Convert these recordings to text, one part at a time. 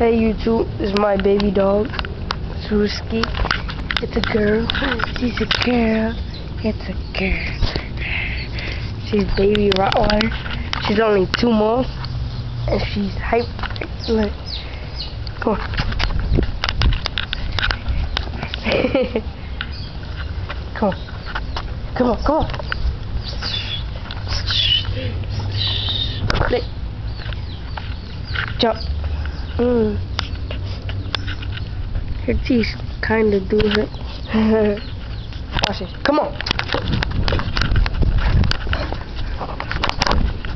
Hey YouTube, this is my baby dog, Suski. It's a girl. She's a girl. It's a girl. She's baby Rottweiler. She's only 2 months, and she's hyper. Look, come on. Come on. Come on, come on. Click. Jump. Her teeth kind of do it. Watch it. Come on.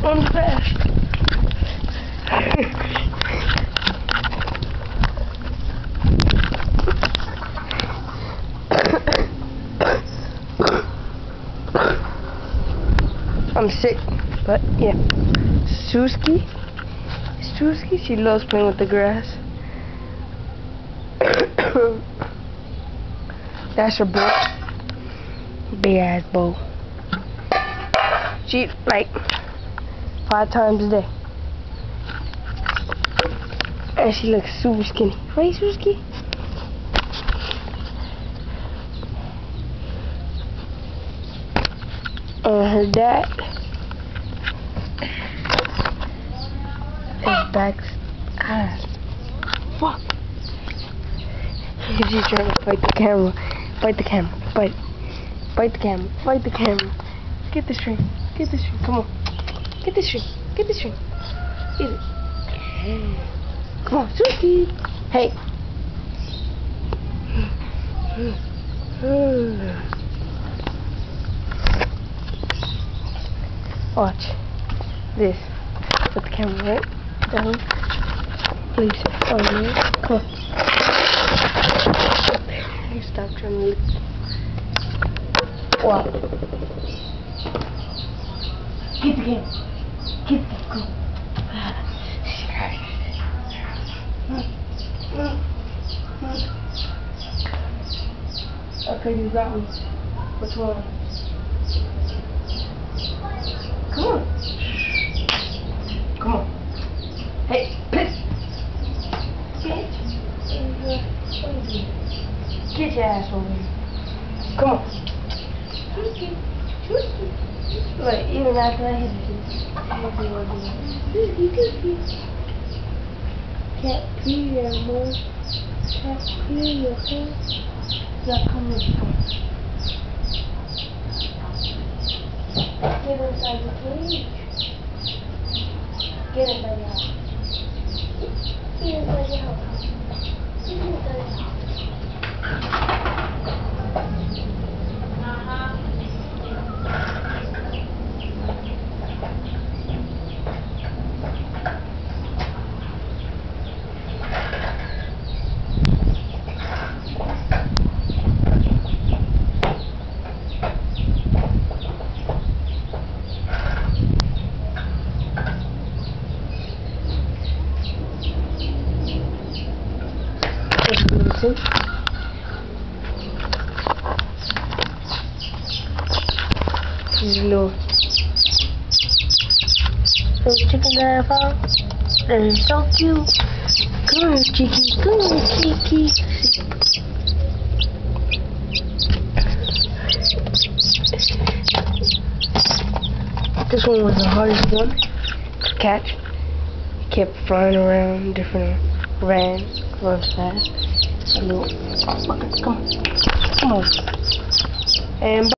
On the fast. I'm sick, but yeah. Suski, she loves playing with the grass. That's her bowl. Big ass bowl. She eats like 5 times a day. And she looks super skinny. Right, Suski? And her dad is back. Fuck. She's trying to fight the camera. Fight the camera. Fight the camera. Fight the camera. Get the string. Get the string. Come on. Get the string. Get the string. Get it. Come on, Suki. Hey. Watch this. Put the camera right down. Please. Oh no. Come on. Stop trying to lick. Wow. Get the camera. Get the camera. Okay, you got me. Which one? Come on. Come on. Hey, piss. Get your ass over here. Come on. Suski. Look, even after I hit you. Suski. Can't pee there, boy. Can't pee your face. Yeah, come on. Get inside the cage. Get inside the house. Get inside the house. Get inside the house. She's low. So chicken that I found, that is so cute. Come on, Chicky. Come on, Chicky. This one was the hardest one to catch. He kept flying around, different ran, runs fast. Come on. And